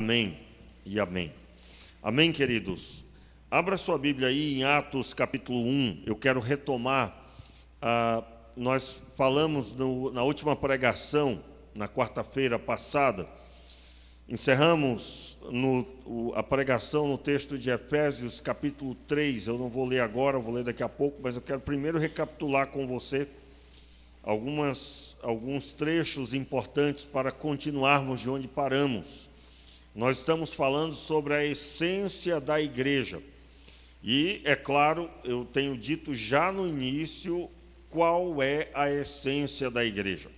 Amém e amém. Amém, queridos. Abra sua Bíblia aí em Atos capítulo 1. Eu quero retomar, nós falamos na última pregação, na quarta-feira passada, encerramos a pregação no texto de Efésios capítulo 3. Eu não vou ler agora, vou ler daqui a pouco, mas eu quero primeiro recapitular com você alguns trechos importantes para continuarmos de onde paramos. Nós estamos falando sobre a essência da igreja. E, é claro, eu tenho dito já no início qual é a essência da igreja.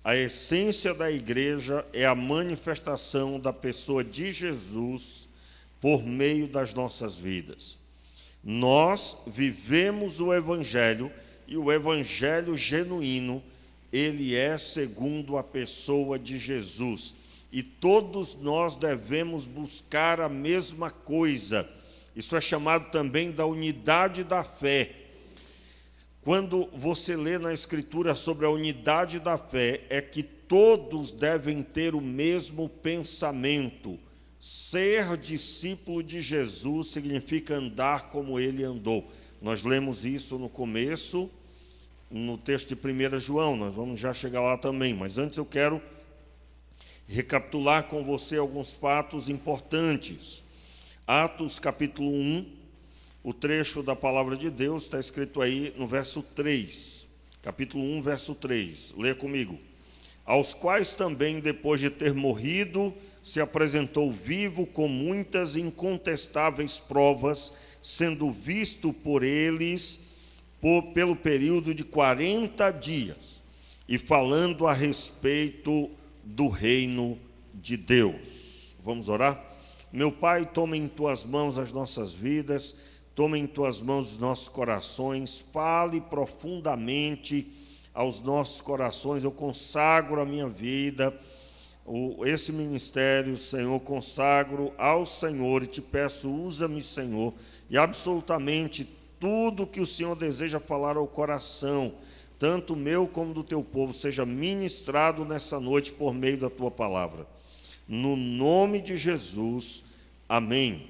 A essência da igreja é a manifestação da pessoa de Jesus por meio das nossas vidas. Nós vivemos o Evangelho, e o Evangelho genuíno, ele é segundo a pessoa de Jesus. E todos nós devemos buscar a mesma coisa. Isso é chamado também da unidade da fé. Quando você lê na Escritura sobre a unidade da fé, é que todos devem ter o mesmo pensamento. Ser discípulo de Jesus significa andar como ele andou. Nós lemos isso no começo, no texto de 1 João, nós vamos já chegar lá também, mas antes eu quero recapitular com você alguns fatos importantes. Atos capítulo 1, o trecho da palavra de Deus está escrito aí no verso 3, capítulo 1, verso 3, lê comigo. Aos quais também, depois de ter morrido, se apresentou vivo com muitas incontestáveis provas, sendo visto por eles pelo período de 40 dias, e falando a respeito do reino de Deus. Vamos orar? Meu Pai, toma em Tuas mãos as nossas vidas, toma em Tuas mãos os nossos corações, fale profundamente aos nossos corações. Eu consagro a minha vida, esse ministério, Senhor, consagro ao Senhor e te peço, usa-me, Senhor, e absolutamente tudo que o Senhor deseja falar ao coração, tanto o meu como do teu povo, seja ministrado nessa noite por meio da tua palavra. No nome de Jesus, amém.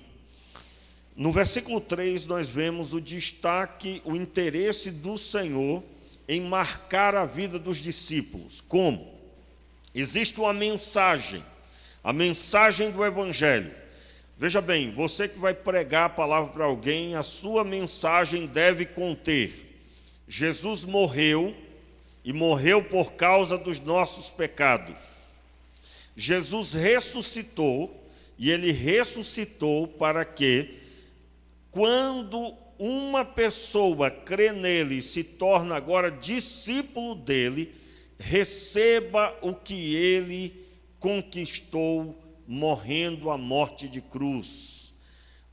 No versículo 3, nós vemos o destaque, o interesse do Senhor em marcar a vida dos discípulos. Como? Existe uma mensagem, a mensagem do Evangelho. Veja bem, você que vai pregar a palavra para alguém, a sua mensagem deve conter: Jesus morreu, e morreu por causa dos nossos pecados. Jesus ressuscitou, e ele ressuscitou para que, quando uma pessoa crê nele e se torna agora discípulo dele, receba o que ele conquistou morrendo a morte de cruz.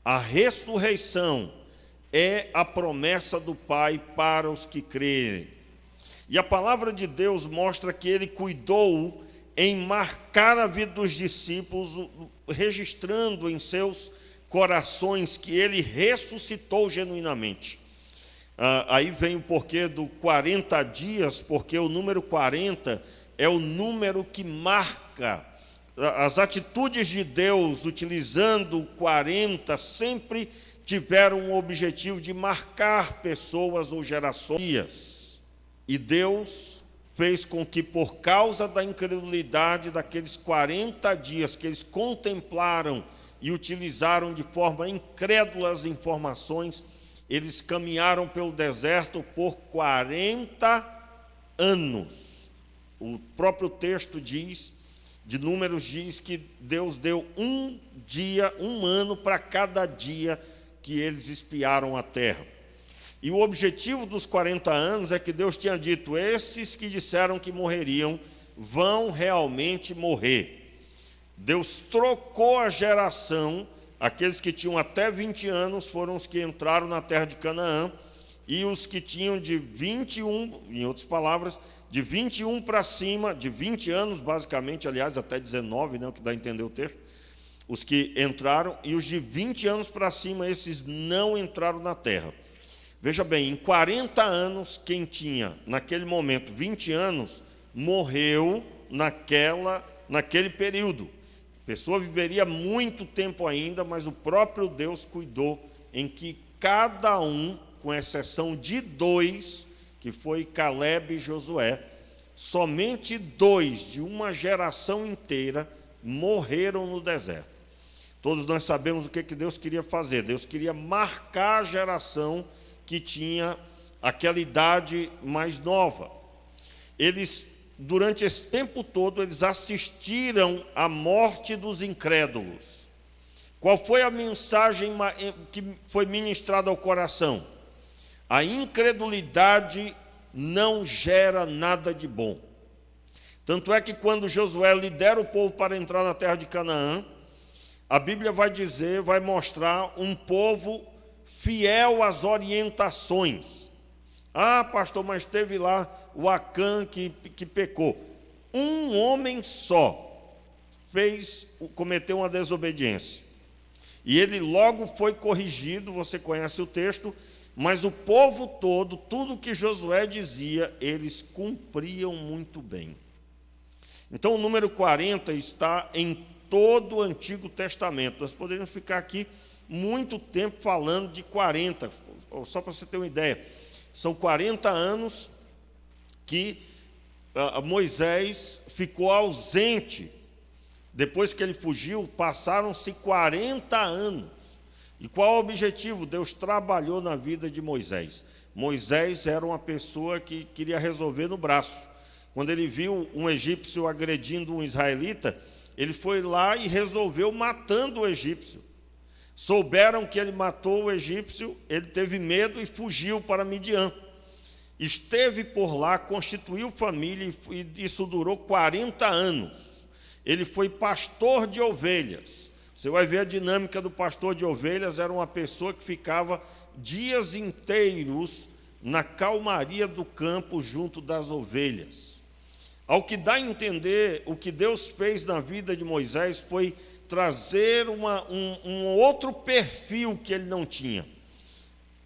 A ressurreição é a promessa do Pai para os que creem. E a palavra de Deus mostra que ele cuidou em marcar a vida dos discípulos, registrando em seus corações que ele ressuscitou genuinamente. Aí vem o porquê do 40 dias, porque o número 40 é o número que marca. As atitudes de Deus, utilizando o 40, sempre tiveram o objetivo de marcar pessoas ou gerações. E Deus fez com que, por causa da incredulidade daqueles 40 dias que eles contemplaram e utilizaram de forma incrédula as informações, eles caminharam pelo deserto por 40 anos. O próprio texto de Números diz que Deus deu um dia, um ano para cada dia que eles espiaram a terra. E o objetivo dos 40 anos é que Deus tinha dito: esses que disseram que morreriam vão realmente morrer. Deus trocou a geração, aqueles que tinham até 20 anos foram os que entraram na terra de Canaã, e os que tinham de 21, em outras palavras, de 21 para cima, de 20 anos basicamente, aliás, até 19, né, o que dá a entender o texto, os que entraram, e os de 20 anos para cima, esses não entraram na terra. Veja bem, em 40 anos, quem tinha, naquele momento, 20 anos, morreu naquele período. A pessoa viveria muito tempo ainda, mas o próprio Deus cuidou em que cada um, com exceção de 2, que foi Caleb e Josué, somente 2 de uma geração inteira morreram no deserto. Todos nós sabemos o que Deus queria fazer. Deus queria marcar a geração que tinha aquela idade mais nova. Eles, durante esse tempo todo, eles assistiram à morte dos incrédulos. Qual foi a mensagem que foi ministrada ao coração? A incredulidade não gera nada de bom. Tanto é que quando Josué lidera o povo para entrar na terra de Canaã, a Bíblia vai dizer, vai mostrar um povo fiel às orientações. Ah, pastor, mas teve lá o Acã que pecou. Um homem só cometeu uma desobediência. E ele logo foi corrigido, você conhece o texto, mas o povo todo, tudo que Josué dizia, eles cumpriam muito bem. Então o número 40 está em todo o Antigo Testamento. Nós poderíamos ficar aqui muito tempo falando de 40, só para você ter uma ideia. São 40 anos que Moisés ficou ausente. Depois que ele fugiu, passaram-se 40 anos. E qual o objetivo? Deus trabalhou na vida de Moisés. Moisés era uma pessoa que queria resolver no braço. Quando ele viu um egípcio agredindo um israelita, ele foi lá e resolveu matando o egípcio. Souberam que ele matou o egípcio, ele teve medo e fugiu para Midian. Esteve por lá, constituiu família e isso durou 40 anos. Ele foi pastor de ovelhas. Você vai ver a dinâmica do pastor de ovelhas, era uma pessoa que ficava dias inteiros na calmaria do campo junto das ovelhas. Ao que dá a entender, o que Deus fez na vida de Moisés foi trazer um outro perfil que ele não tinha.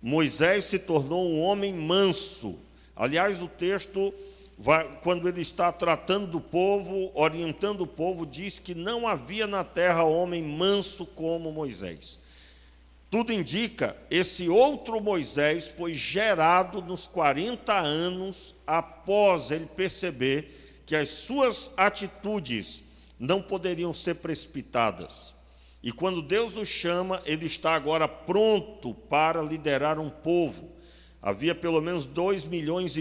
Moisés se tornou um homem manso. Aliás, o texto, quando ele está tratando do povo, orientando o povo, diz que não havia na terra homem manso como Moisés. Tudo indica, esse outro Moisés foi gerado nos 40 anos após ele perceber que as suas atitudes não poderiam ser precipitadas. E quando Deus o chama, ele está agora pronto para liderar um povo. Havia pelo menos 2,5 milhões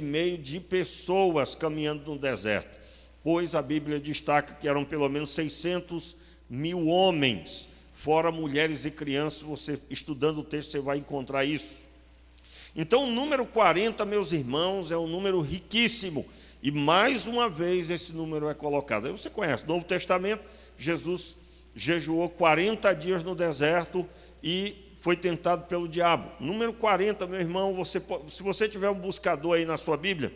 de pessoas caminhando no deserto, pois a Bíblia destaca que eram pelo menos 600 mil homens, fora mulheres e crianças. Você estudando o texto, você vai encontrar isso. Então o número 40, meus irmãos, é um número riquíssimo. E mais uma vez esse número é colocado. Aí você conhece, no Novo Testamento, Jesus jejuou 40 dias no deserto e foi tentado pelo diabo. Número 40, meu irmão, se você tiver um buscador aí na sua Bíblia,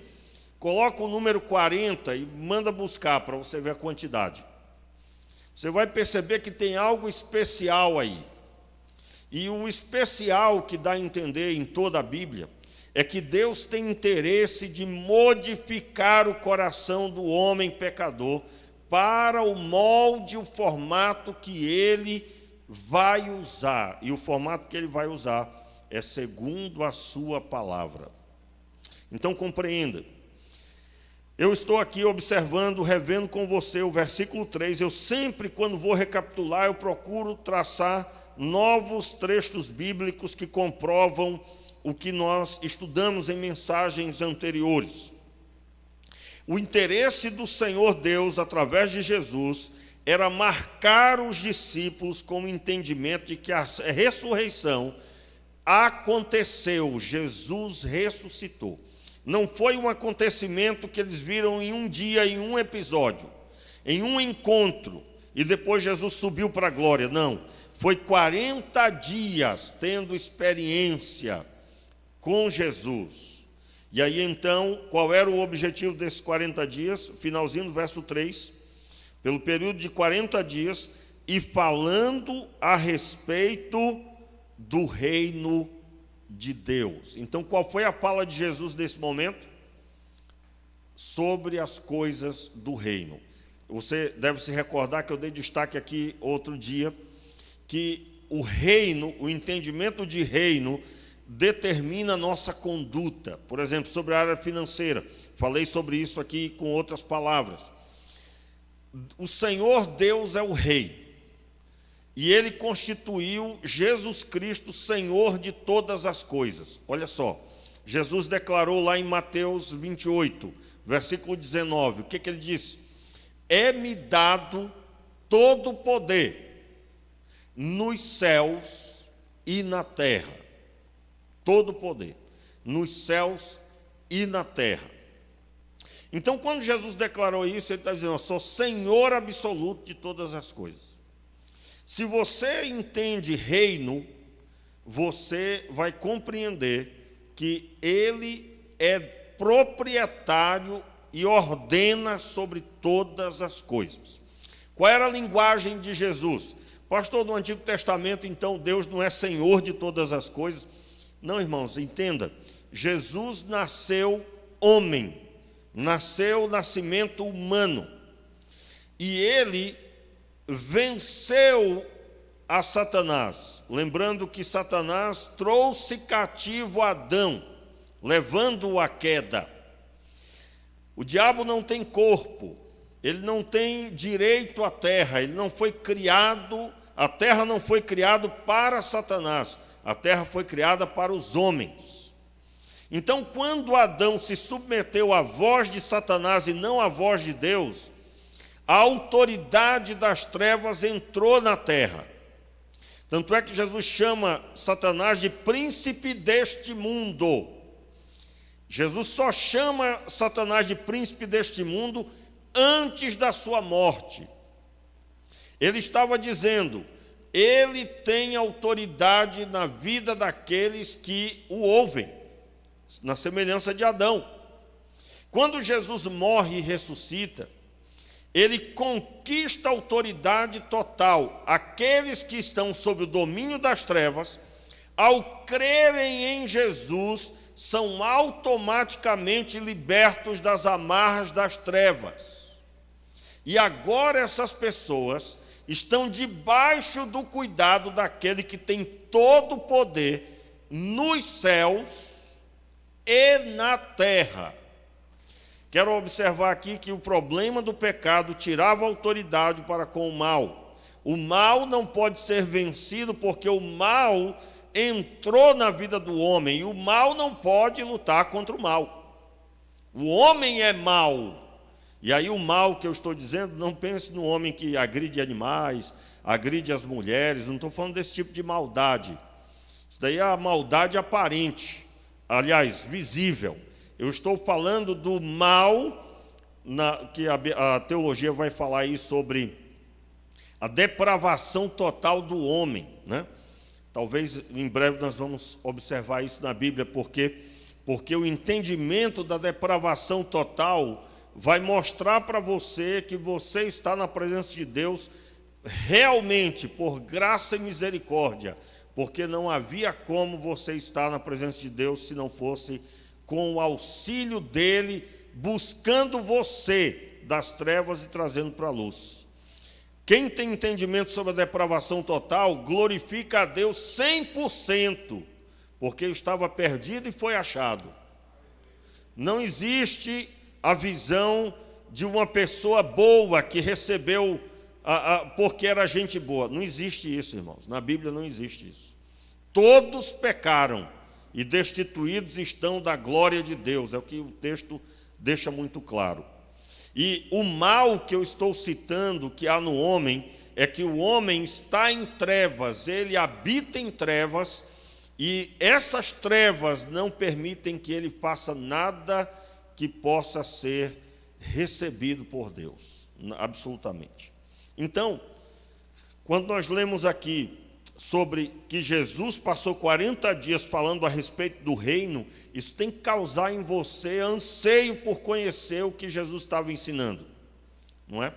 coloca o número 40 e manda buscar para você ver a quantidade. Você vai perceber que tem algo especial aí. E o especial que dá a entender em toda a Bíblia é que Deus tem interesse de modificar o coração do homem pecador para o molde, o formato que ele vai usar. E o formato que ele vai usar é segundo a sua palavra. Então compreenda. Eu estou aqui observando, revendo com você o versículo 3. Eu sempre, quando vou recapitular, eu procuro traçar novos trechos bíblicos que comprovam o que nós estudamos em mensagens anteriores. O interesse do Senhor Deus, através de Jesus, era marcar os discípulos com o entendimento de que a ressurreição aconteceu, Jesus ressuscitou. Não foi um acontecimento que eles viram em um dia, em um episódio, em um encontro, e depois Jesus subiu para a glória. Não, foi 40 dias tendo experiência com Jesus. E aí então, qual era o objetivo desses 40 dias? Finalzinho do verso 3, pelo período de 40 dias, e falando a respeito do reino de Deus. Então, qual foi a fala de Jesus nesse momento? Sobre as coisas do reino. Você deve se recordar que eu dei destaque aqui outro dia, que o reino, o entendimento de reino, determina a nossa conduta. Por exemplo, sobre a área financeira, falei sobre isso aqui com outras palavras. O Senhor Deus é o Rei, e Ele constituiu Jesus Cristo Senhor de todas as coisas. Olha só, Jesus declarou lá em Mateus 28, versículo 19, o que Ele disse? É-me dado todo o poder nos céus e na terra. Todo o poder nos céus e na terra. Então, quando Jesus declarou isso, Ele está dizendo: eu sou Senhor absoluto de todas as coisas. Se você entende reino, você vai compreender que Ele é proprietário e ordena sobre todas as coisas. Qual era a linguagem de Jesus? Pastor, do Antigo Testamento, então, Deus não é Senhor de todas as coisas? Não, irmãos, entenda. Jesus nasceu homem, nasceu nascimento humano, e Ele venceu a Satanás. Lembrando que Satanás trouxe cativo Adão, levando-o à queda. O diabo não tem corpo, ele não tem direito à terra, ele não foi criado, a terra não foi criada para Satanás, a terra foi criada para os homens. Então, quando Adão se submeteu à voz de Satanás e não à voz de Deus, a autoridade das trevas entrou na terra. Tanto é que Jesus chama Satanás de príncipe deste mundo. Jesus só chama Satanás de príncipe deste mundo antes da sua morte. Ele estava dizendo: ele tem autoridade na vida daqueles que o ouvem, na semelhança de Adão. Quando Jesus morre e ressuscita, ele conquista a autoridade total. Aqueles que estão sob o domínio das trevas, ao crerem em Jesus, são automaticamente libertos das amarras das trevas. E agora essas pessoas estão debaixo do cuidado daquele que tem todo o poder nos céus e na terra. Quero observar aqui que o problema do pecado tirava a autoridade para com o mal. O mal não pode ser vencido porque o mal entrou na vida do homem, e o mal não pode lutar contra o mal. O homem é mau. E aí o mal que eu estou dizendo, não pense no homem que agride animais, agride as mulheres, não estou falando desse tipo de maldade. Isso daí é a maldade aparente, aliás, visível. Eu estou falando do mal, que a teologia vai falar aí sobre a depravação total do homem, né? Talvez em breve nós vamos observar isso na Bíblia, porque o entendimento da depravação total vai mostrar para você que você está na presença de Deus realmente por graça e misericórdia, porque não havia como você estar na presença de Deus se não fosse com o auxílio dele, buscando você das trevas e trazendo para a luz. Quem tem entendimento sobre a depravação total, glorifica a Deus 100%, porque estava perdido e foi achado. Não existe a visão de uma pessoa boa que recebeu porque era gente boa. Não existe isso, irmãos. Na Bíblia não existe isso. Todos pecaram e destituídos estão da glória de Deus. É o que o texto deixa muito claro. E o mal que eu estou citando que há no homem é que o homem está em trevas, ele habita em trevas, e essas trevas não permitem que ele faça nada que possa ser recebido por Deus, absolutamente. Então, quando nós lemos aqui sobre que Jesus passou 40 dias falando a respeito do reino, isso tem que causar em você anseio por conhecer o que Jesus estava ensinando, não é?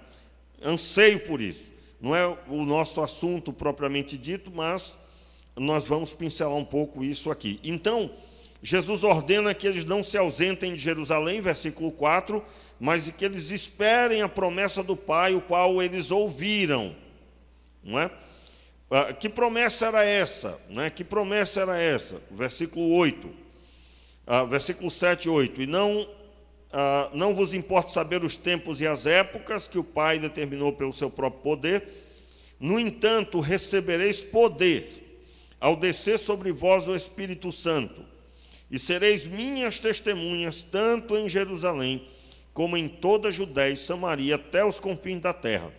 Anseio por isso. Não é o nosso assunto propriamente dito, mas nós vamos pincelar um pouco isso aqui. Então, Jesus ordena que eles não se ausentem de Jerusalém, versículo 4, mas que eles esperem a promessa do Pai, o qual eles ouviram. Não é? Que promessa era essa? Não é? Que promessa era essa? Versículo 8, versículo 7 e 8. E não vos importa saber os tempos e as épocas que o Pai determinou pelo seu próprio poder. No entanto, recebereis poder ao descer sobre vós o Espírito Santo, e sereis minhas testemunhas, tanto em Jerusalém, como em toda a Judéia e Samaria, até os confins da terra.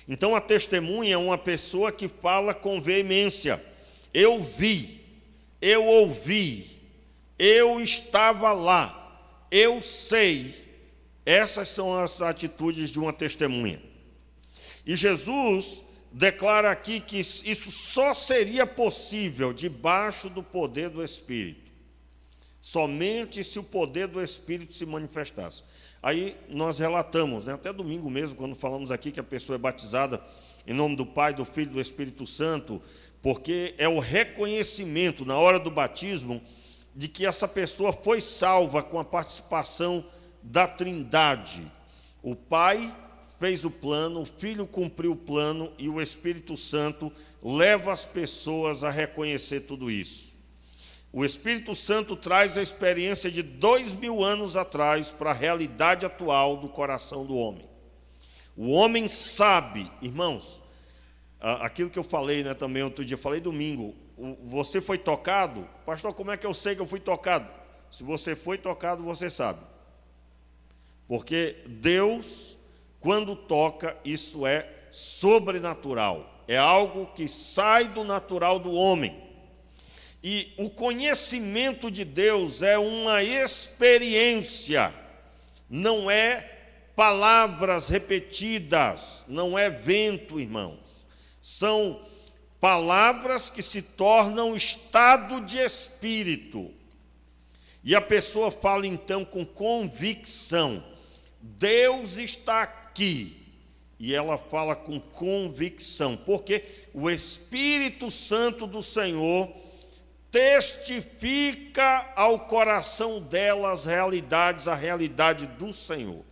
Então, a testemunha é uma pessoa que fala com veemência. Eu vi, eu ouvi, eu estava lá, eu sei. Essas são as atitudes de uma testemunha. E Jesus declara aqui que isso só seria possível debaixo do poder do Espírito. Somente se o poder do Espírito se manifestasse. Aí nós relatamos, né, até domingo mesmo, quando falamos aqui que a pessoa é batizada em nome do Pai, do Filho e do Espírito Santo, porque é o reconhecimento na hora do batismo de que essa pessoa foi salva com a participação da Trindade. O Pai fez o plano, o Filho cumpriu o plano e o Espírito Santo leva as pessoas a reconhecer tudo isso. O Espírito Santo traz a experiência de 2000 anos atrás para a realidade atual do coração do homem. O homem sabe, irmãos, aquilo que eu falei, né, também outro dia, falei domingo, você foi tocado? Pastor, como é que eu sei que eu fui tocado? Se você foi tocado, você sabe. Porque Deus, quando toca, isso é sobrenatural. É algo que sai do natural do homem. E o conhecimento de Deus é uma experiência, não é palavras repetidas, não é vento, irmãos. São palavras que se tornam estado de espírito. E a pessoa fala então com convicção: Deus está aqui. E ela fala com convicção, porque o Espírito Santo do Senhor testifica ao coração dela as realidades, a realidade do Senhor.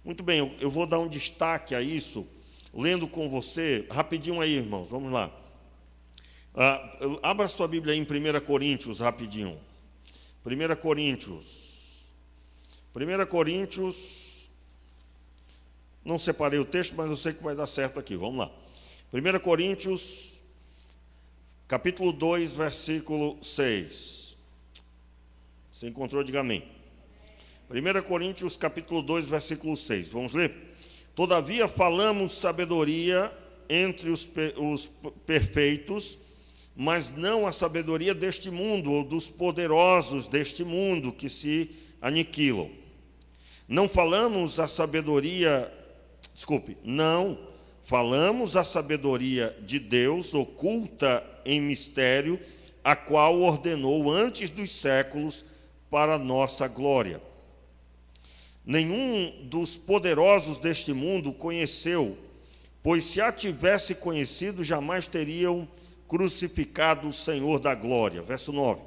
Muito bem, eu vou dar um destaque a isso, lendo com você, rapidinho aí, irmãos, vamos lá. Abra sua Bíblia aí em 1 Coríntios, rapidinho. 1 Coríntios, não separei o texto, mas eu sei que vai dar certo aqui, vamos lá. 1 Coríntios, capítulo 2, versículo 6. Você encontrou, diga amém. 1 Coríntios, capítulo 2, versículo 6. Vamos ler? Todavia falamos sabedoria entre os perfeitos, mas não a sabedoria deste mundo, ou dos poderosos deste mundo, que se aniquilam. Não falamos a sabedoria, não falamos a sabedoria de Deus, oculta em mistério, a qual ordenou antes dos séculos para nossa glória. Nenhum dos poderosos deste mundo conheceu, pois se a tivesse conhecido, jamais teriam crucificado o Senhor da glória. Verso 9.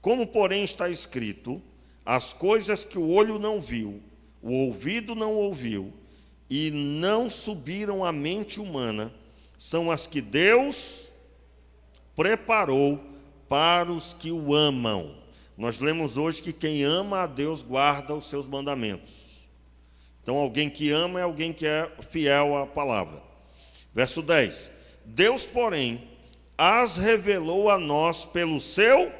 Como, porém, está escrito: as coisas que o olho não viu, o ouvido não ouviu, e não subiram à mente humana, são as que Deus preparou para os que o amam. Nós lemos hoje que quem ama a Deus guarda os seus mandamentos. Então, alguém que ama é alguém que é fiel à palavra. Verso 10. Deus, porém, as revelou a nós pelo seu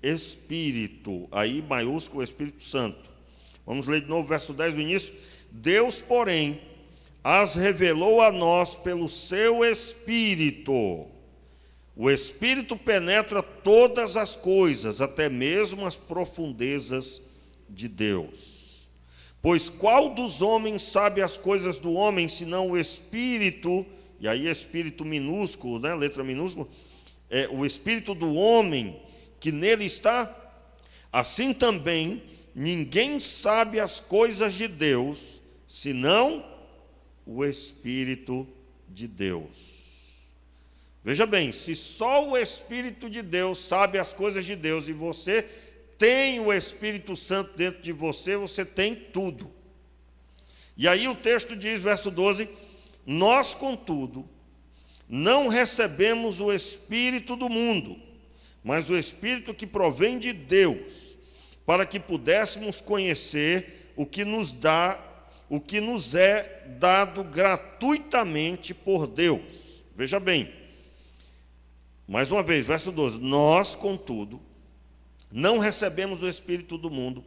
Espírito. Aí, maiúsculo, Espírito Santo. Vamos ler de novo o verso 10 do início. Deus, porém, as revelou a nós pelo seu Espírito. O Espírito penetra todas as coisas, até mesmo as profundezas de Deus. Pois qual dos homens sabe as coisas do homem, senão o Espírito, e aí Espírito minúsculo, né, letra minúscula, é o Espírito do homem que nele está? Assim também, ninguém sabe as coisas de Deus, senão o Espírito de Deus. Veja bem, se só o Espírito de Deus sabe as coisas de Deus e você tem o Espírito Santo dentro de você, você tem tudo. E aí o texto diz, verso 12, nós, contudo, não recebemos o Espírito do mundo, mas o Espírito que provém de Deus, para que pudéssemos conhecer o que nos é dado gratuitamente por Deus. Veja bem, mais uma vez, verso 12, nós, contudo, não recebemos o Espírito do mundo,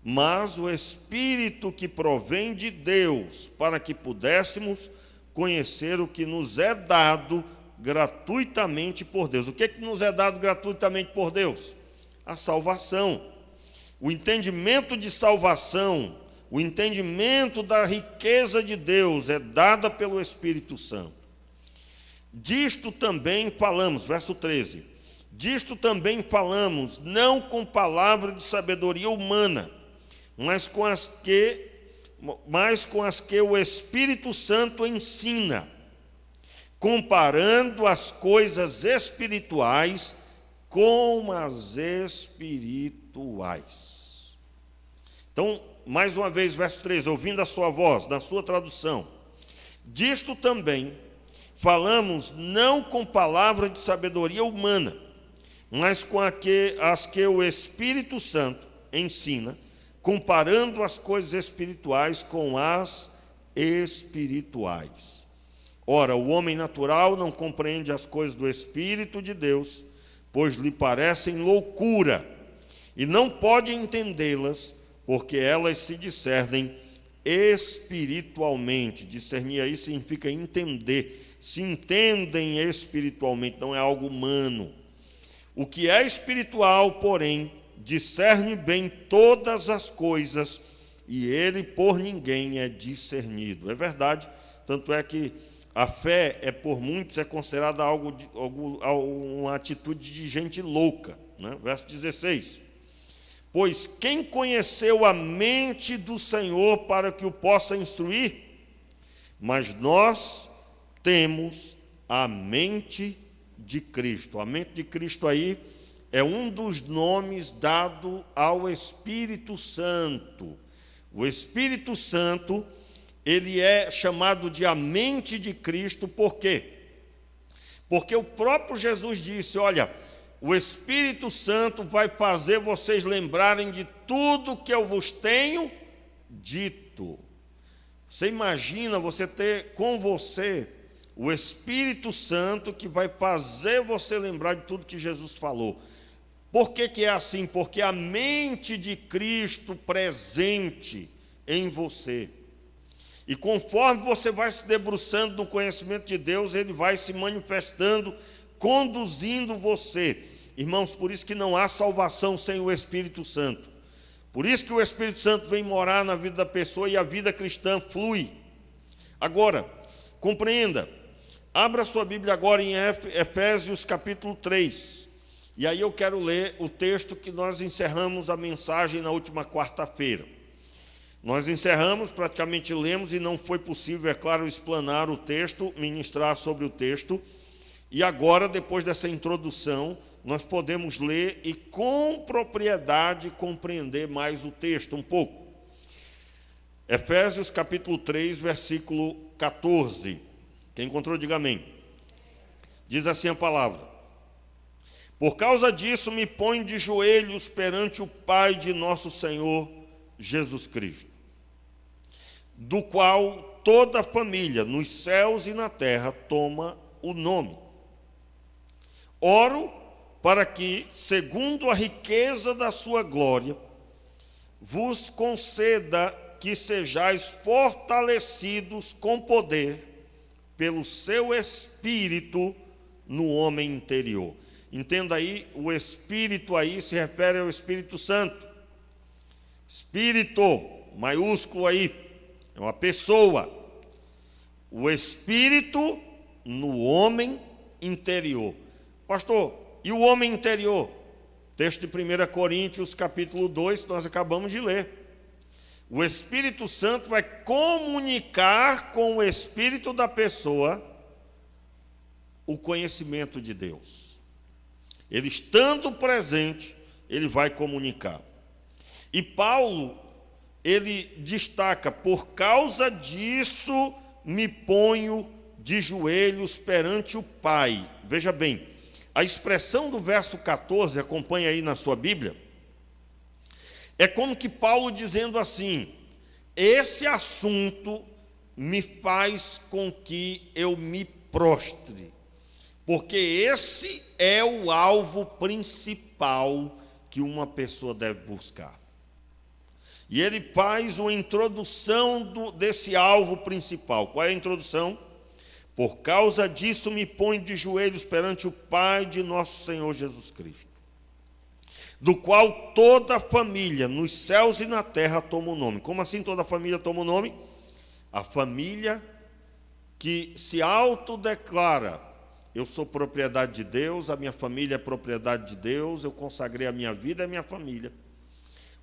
mas o Espírito que provém de Deus, para que pudéssemos conhecer o que nos é dado gratuitamente por Deus. O que nos é dado gratuitamente por Deus? A salvação. O entendimento de salvação, o entendimento da riqueza de Deus é dada pelo Espírito Santo. Disto também falamos, verso 13, disto também falamos, não com palavra de sabedoria humana, mas com as que o Espírito Santo ensina, comparando as coisas espirituais com as espirituais. Então, mais uma vez, verso 13, ouvindo a sua voz, na sua tradução, disto também falamos não com palavra de sabedoria humana, mas com as que o Espírito Santo ensina, comparando as coisas espirituais com as espirituais. Ora, o homem natural não compreende as coisas do Espírito de Deus, pois lhe parecem loucura, e não pode entendê-las, porque elas se discernem espiritualmente. Discernir aí significa entender. Se entendem espiritualmente, não é algo humano. O que é espiritual, porém, discerne bem todas as coisas, e ele por ninguém é discernido. É verdade, tanto é que a fé por muitos é considerada uma atitude de gente louca, né? Verso 16. Pois quem conheceu a mente do Senhor para que o possa instruir? Mas nós temos a mente de Cristo. A mente de Cristo aí é um dos nomes dado ao Espírito Santo. O Espírito Santo, ele é chamado de a mente de Cristo, por quê? Porque o próprio Jesus disse, olha, o Espírito Santo vai fazer vocês lembrarem de tudo que eu vos tenho dito. Você imagina você ter com você o Espírito Santo que vai fazer você lembrar de tudo que Jesus falou. Por que é assim? Porque a mente de Cristo presente em você. E conforme você vai se debruçando no conhecimento de Deus, ele vai se manifestando, conduzindo você. Irmãos, por isso que não há salvação sem o Espírito Santo. Por isso que o Espírito Santo vem morar na vida da pessoa e a vida cristã flui. Agora, compreenda. Abra sua Bíblia agora em Efésios capítulo 3. E aí eu quero ler o texto que nós encerramos a mensagem na última quarta-feira. Nós encerramos, praticamente lemos, e não foi possível, é claro, explanar o texto, ministrar sobre o texto. E agora, depois dessa introdução, nós podemos ler e com propriedade compreender mais o texto um pouco. Efésios capítulo 3, versículo 14. Quem encontrou, diga amém. Diz assim a palavra: por causa disso me ponho de joelhos perante o Pai de nosso Senhor Jesus Cristo, do qual toda a família nos céus e na terra toma o nome. Oro para que, segundo a riqueza da sua glória, vos conceda que sejais fortalecidos com poder pelo seu Espírito no homem interior. Entenda aí, o Espírito aí se refere ao Espírito Santo. Espírito, maiúsculo aí, é uma pessoa. O Espírito no homem interior. Pastor, e o homem interior? Texto de 1 Coríntios, capítulo 2, nós acabamos de ler. O Espírito Santo vai comunicar com o espírito da pessoa o conhecimento de Deus. Ele estando presente, ele vai comunicar. E Paulo, ele destaca: por causa disso me ponho de joelhos perante o Pai. Veja bem, a expressão do verso 14, acompanha aí na sua Bíblia, é como que Paulo dizendo assim: esse assunto me faz com que eu me prostre, porque esse é o alvo principal que uma pessoa deve buscar. E ele faz uma introdução desse alvo principal. Qual é a introdução? Por causa disso me ponho de joelhos perante o Pai de nosso Senhor Jesus Cristo, do qual toda a família, nos céus e na terra, toma o nome. Como assim toda a família toma o nome? A família que se autodeclara: eu sou propriedade de Deus, a minha família é propriedade de Deus, eu consagrei a minha vida e a minha família.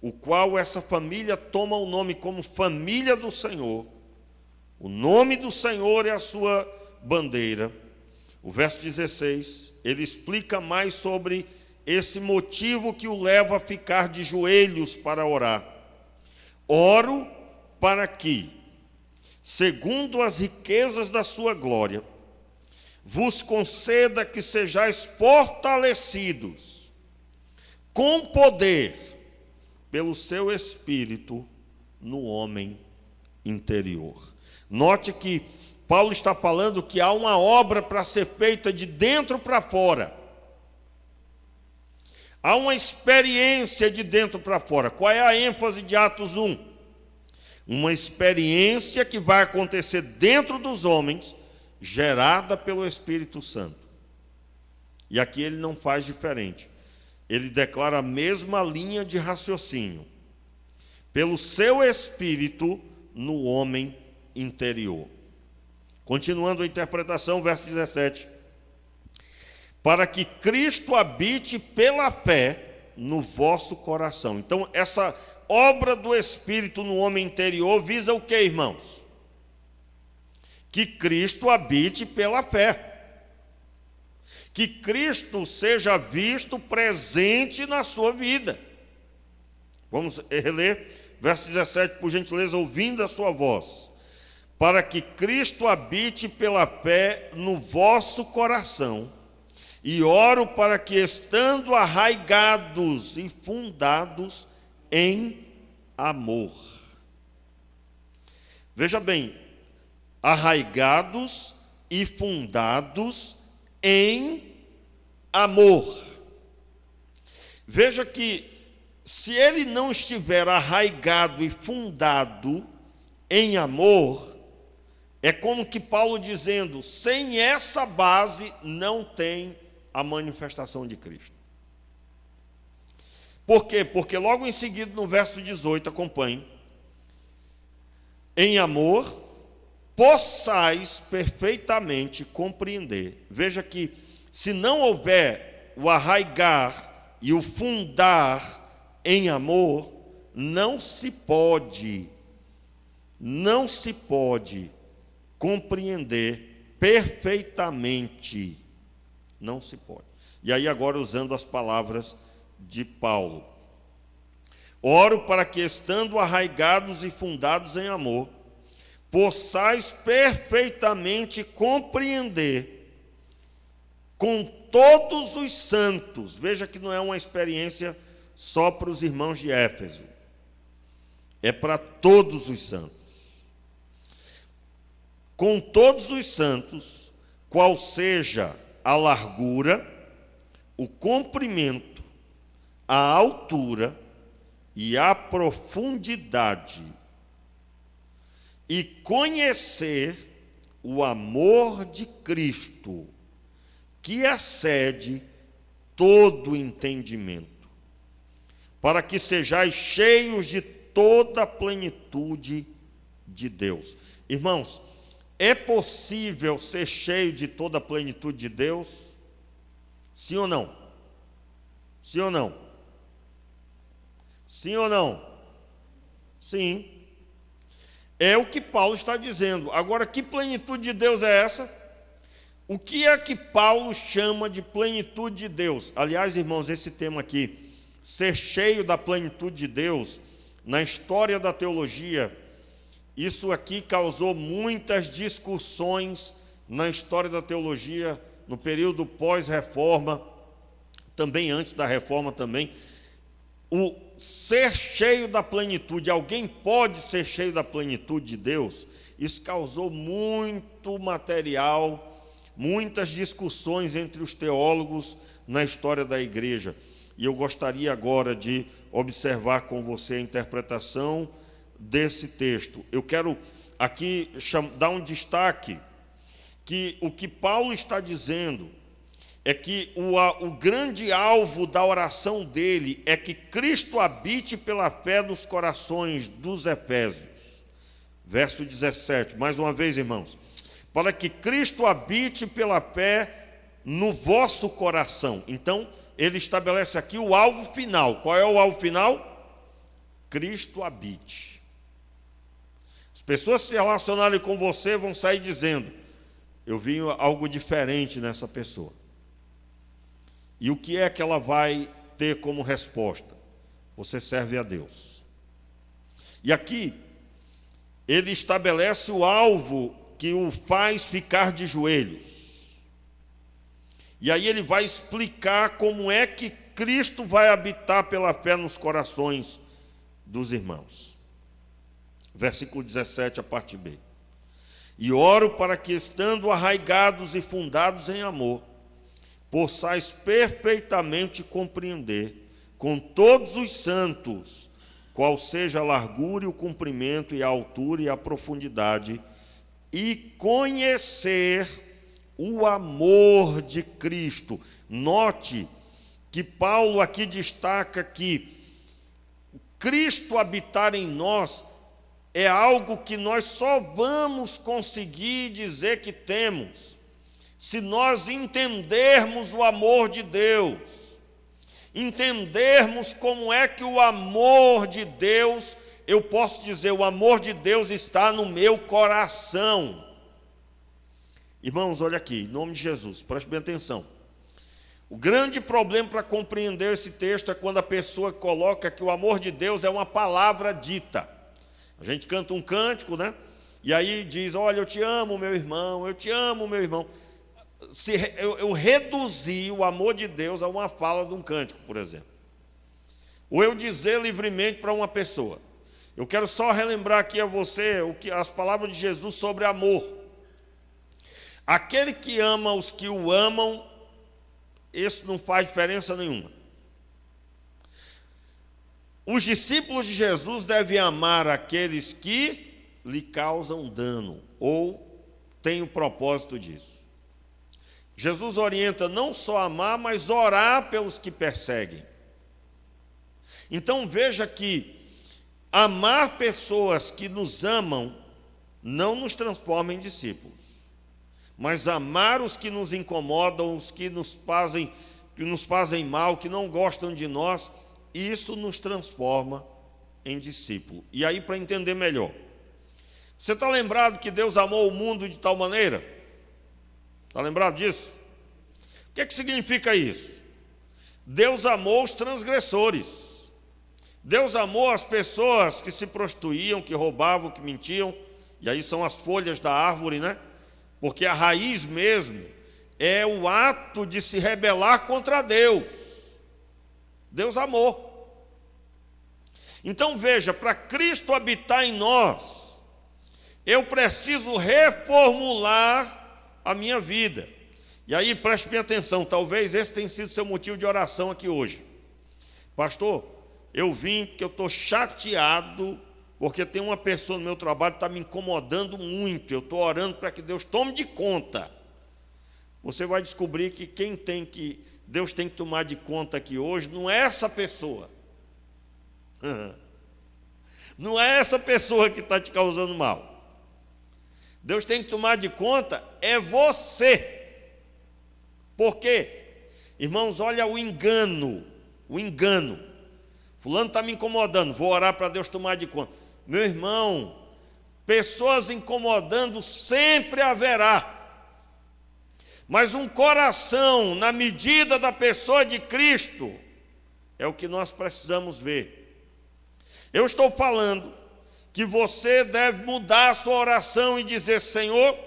O qual essa família toma o nome como família do Senhor. O nome do Senhor é a sua bandeira. O verso 16, ele explica mais sobre esse motivo que o leva a ficar de joelhos para orar. Oro para que, segundo as riquezas da sua glória, vos conceda que sejais fortalecidos com poder pelo seu Espírito no homem interior. Note que Paulo está falando que há uma obra para ser feita de dentro para fora. Há uma experiência de dentro para fora. Qual é a ênfase de Atos 1? Uma experiência que vai acontecer dentro dos homens, gerada pelo Espírito Santo. E aqui ele não faz diferente. Ele declara a mesma linha de raciocínio. Pelo seu Espírito no homem interior. Continuando a interpretação, verso 17. Para que Cristo habite pela fé no vosso coração. Então, essa obra do Espírito no homem interior visa o que, irmãos? Que Cristo habite pela fé. Que Cristo seja visto presente na sua vida. Vamos reler verso 17, por gentileza, ouvindo a sua voz. Para que Cristo habite pela fé no vosso coração. E oro para que, estando arraigados e fundados em amor. Veja bem, arraigados e fundados em amor. Veja que, se ele não estiver arraigado e fundado em amor, é como que Paulo dizendo: sem essa base não tem a manifestação de Cristo. Por quê? Porque logo em seguida, no verso 18, acompanhe: em amor possais perfeitamente compreender. Veja que, se não houver o arraigar e o fundar em amor, não se pode compreender perfeitamente. Não se pode. E aí agora, usando as palavras de Paulo: oro para que, estando arraigados e fundados em amor, possais perfeitamente compreender com todos os santos. Veja que não é uma experiência só para os irmãos de Éfeso, é para todos os santos. Com todos os santos, qual seja a largura, o comprimento, a altura e a profundidade, e conhecer o amor de Cristo, que excede todo entendimento, para que sejais cheios de toda a plenitude de Deus. Irmãos, é possível ser cheio de toda a plenitude de Deus? Sim ou não? Sim ou não? Sim ou não? Sim. É o que Paulo está dizendo. Agora, que plenitude de Deus é essa? O que é que Paulo chama de plenitude de Deus? Aliás, irmãos, esse tema aqui, ser cheio da plenitude de Deus, na história da teologia, isso aqui causou muitas discussões na história da teologia, no período pós-reforma, também antes da reforma também. O ser cheio da plenitude, alguém pode ser cheio da plenitude de Deus? Isso causou muito material, muitas discussões entre os teólogos na história da igreja. E eu gostaria agora de observar com você a interpretação desse texto. Eu quero aqui dar um destaque, que o que Paulo está dizendo é que o grande alvo da oração dele é que Cristo habite pela fé nos corações dos Efésios. Verso 17, mais uma vez, irmãos. Para que Cristo habite pela fé no vosso coração. Então, ele estabelece aqui o alvo final. Qual é o alvo final? Cristo habite. As pessoas que se relacionarem com você vão sair dizendo: eu vi algo diferente nessa pessoa. E o que é que ela vai ter como resposta? Você serve a Deus. E aqui, ele estabelece o alvo que o faz ficar de joelhos. E aí ele vai explicar como é que Cristo vai habitar pela fé nos corações dos irmãos. Versículo 17, a parte B. E oro para que, estando arraigados e fundados em amor, possais perfeitamente compreender com todos os santos qual seja a largura e o comprimento e a altura e a profundidade, e conhecer o amor de Cristo. Note que Paulo aqui destaca que Cristo habitar em nós é algo que nós só vamos conseguir dizer que temos se nós entendermos o amor de Deus, entendermos como é que o amor de Deus, eu posso dizer, o amor de Deus está no meu coração. Irmãos, olha aqui, em nome de Jesus, preste bem atenção. O grande problema para compreender esse texto é quando a pessoa coloca que o amor de Deus é uma palavra dita. A gente canta um cântico, né? E aí diz: olha, eu te amo, meu irmão, eu te amo, meu irmão. Eu reduzi o amor de Deus a uma fala de um cântico, por exemplo. Ou eu dizer livremente para uma pessoa. Eu quero só relembrar aqui a você as palavras de Jesus sobre amor. Aquele que ama os que o amam, isso não faz diferença nenhuma. Os discípulos de Jesus devem amar aqueles que lhe causam dano, ou têm o propósito disso. Jesus orienta não só amar, mas orar pelos que perseguem. Então veja que amar pessoas que nos amam não nos transforma em discípulos, mas amar os que nos incomodam, os que nos fazem mal, que não gostam de nós, isso nos transforma em discípulo. E aí, para entender melhor, você está lembrado que Deus amou o mundo de tal maneira? Está lembrado disso? O que é que significa isso? Deus amou os transgressores. Deus amou as pessoas que se prostituíam, que roubavam, que mentiam. E aí são as folhas da árvore, né? Porque a raiz mesmo é o ato de se rebelar contra Deus. Deus amou. Então veja, para Cristo habitar em nós, eu preciso reformular a minha vida. E aí, preste bem atenção, talvez esse tenha sido seu motivo de oração aqui hoje. Pastor, eu vim porque eu estou chateado, porque tem uma pessoa no meu trabalho que está me incomodando muito, eu estou orando para que Deus tome de conta. Você vai descobrir que Deus tem que tomar de conta aqui hoje, não é essa pessoa. Não é essa pessoa que está te causando mal. Deus tem que tomar de conta é você. Por quê? Irmãos, olha o engano. Fulano está me incomodando, vou orar para Deus tomar de conta. Meu irmão, pessoas incomodando sempre haverá. Mas um coração na medida da pessoa de Cristo é o que nós precisamos ver. Eu estou falando que você deve mudar a sua oração e dizer: Senhor,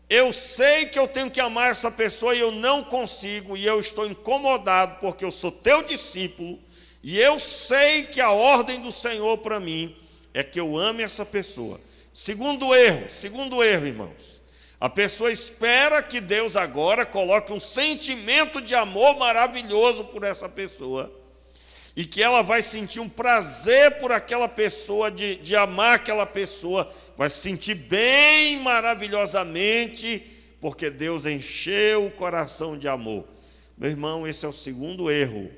eu sei que eu tenho que amar essa pessoa e eu não consigo, e eu estou incomodado porque eu sou teu discípulo, e eu sei que a ordem do Senhor para mim é que eu ame essa pessoa. Segundo erro, irmãos. A pessoa espera que Deus agora coloque um sentimento de amor maravilhoso por essa pessoa e que ela vai sentir um prazer por aquela pessoa, de amar aquela pessoa, vai se sentir bem maravilhosamente, porque Deus encheu o coração de amor. Meu irmão, esse é o segundo erro.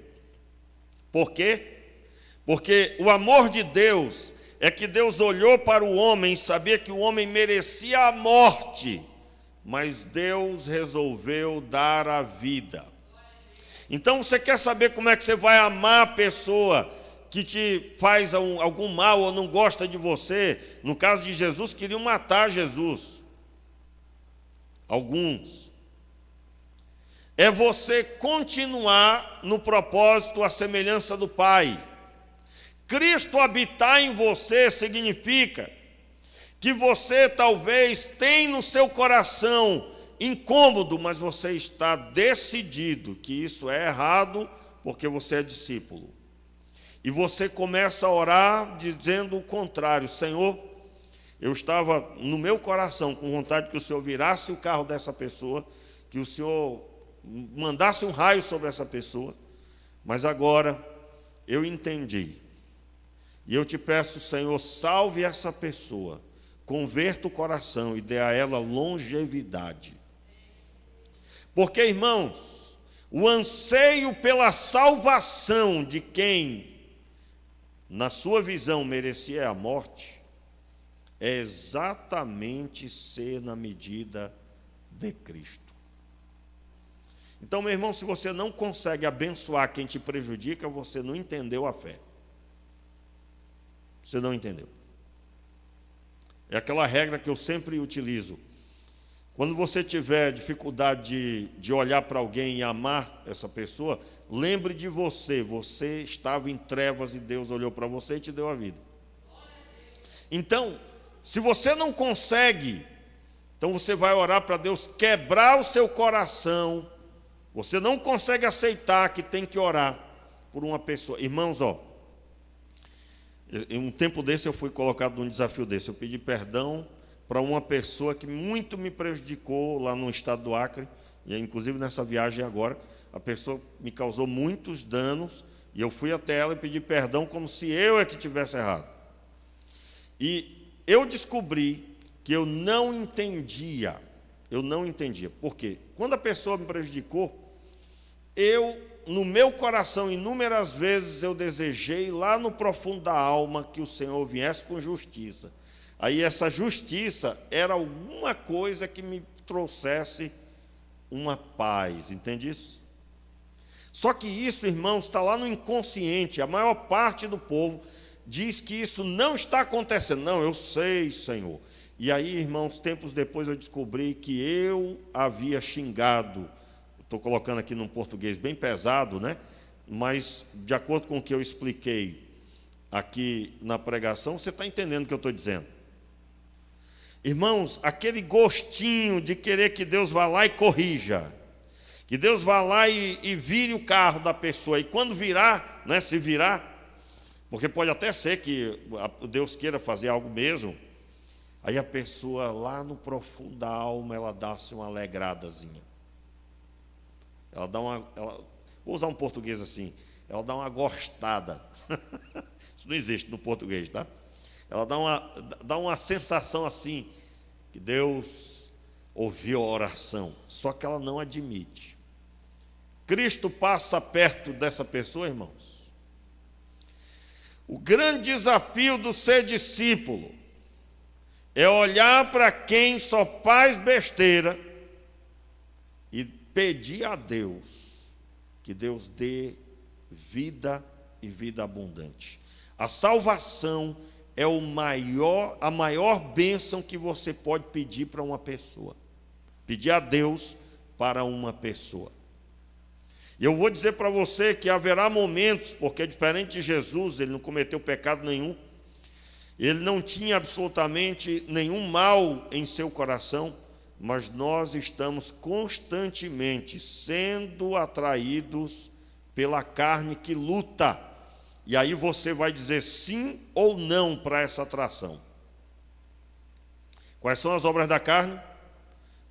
Por quê? Porque o amor de Deus é que Deus olhou para o homem e sabia que o homem merecia a morte, mas Deus resolveu dar a vida. Então você quer saber como é que você vai amar a pessoa que te faz algum mal ou não gosta de você? No caso de Jesus, queriam matar Jesus. Alguns. É você continuar no propósito à semelhança do Pai. Cristo habitar em você significa que você talvez tenha no seu coração incômodo, mas você está decidido que isso é errado porque você é discípulo. E você começa a orar dizendo o contrário: Senhor, eu estava no meu coração com vontade que o Senhor virasse o carro dessa pessoa, que o Senhor mandasse um raio sobre essa pessoa, mas agora eu entendi. E eu te peço, Senhor, salve essa pessoa, converta o coração e dê a ela longevidade. Porque, irmãos, o anseio pela salvação de quem, na sua visão, merecia a morte, é exatamente ser na medida de Cristo. Então, meu irmão, se você não consegue abençoar quem te prejudica, você não entendeu a fé. Você não entendeu. É aquela regra que eu sempre utilizo. Quando você tiver dificuldade de olhar para alguém e amar essa pessoa, lembre de você. Você estava em trevas e Deus olhou para você e te deu a vida. Então, se você não consegue, então você vai orar para Deus quebrar o seu coração. Você não consegue aceitar que tem que orar por uma pessoa. Irmãos, em um tempo desse eu fui colocado num desafio desse. Eu pedi perdão para uma pessoa que muito me prejudicou lá no estado do Acre, e inclusive nessa viagem agora, a pessoa me causou muitos danos, e eu fui até ela e pedi perdão como se eu é que tivesse errado. E eu descobri que eu não entendia. Por quê? Quando a pessoa me prejudicou, no meu coração, inúmeras vezes eu desejei lá no profundo da alma que o Senhor viesse com justiça. Aí essa justiça era alguma coisa que me trouxesse uma paz, entende isso? Só que isso, irmãos, está lá no inconsciente. A maior parte do povo diz que isso não está acontecendo. Não, eu sei, Senhor. E aí, irmãos, tempos depois eu descobri que eu havia xingado. Estou colocando aqui num português bem pesado, né? Mas, de acordo com o que eu expliquei aqui na pregação, você está entendendo o que eu estou dizendo. Irmãos, aquele gostinho de querer que Deus vá lá e corrija, que Deus vá lá e vire o carro da pessoa, e quando virar, né, se virar, porque pode até ser que Deus queira fazer algo mesmo, aí a pessoa lá no profundo da alma, ela dá-se uma alegradazinha. Vou usar um português assim, ela dá uma gostada. Isso não existe no português, tá? Ela dá uma sensação assim, que Deus ouviu a oração, só que ela não admite. Cristo passa perto dessa pessoa, irmãos. O grande desafio do ser discípulo é olhar para quem só faz besteira e pedir a Deus que Deus dê vida e vida abundante. A salvação é a maior bênção que você pode pedir para uma pessoa. Pedir a Deus para uma pessoa. E eu vou dizer para você que haverá momentos, porque diferente de Jesus, ele não cometeu pecado nenhum, ele não tinha absolutamente nenhum mal em seu coração, mas nós estamos constantemente sendo atraídos pela carne que luta. E aí você vai dizer sim ou não para essa atração. Quais são as obras da carne?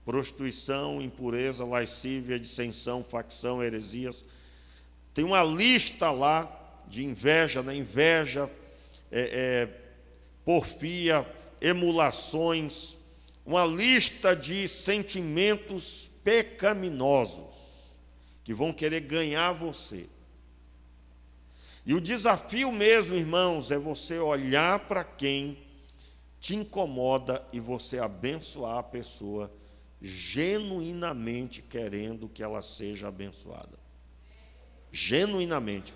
Prostituição, impureza, lascívia, dissensão, facção, heresias. Tem uma lista lá de inveja, inveja, porfia, emulações, uma lista de sentimentos pecaminosos que vão querer ganhar você. E o desafio mesmo, irmãos, é você olhar para quem te incomoda e você abençoar a pessoa genuinamente querendo que ela seja abençoada. Genuinamente.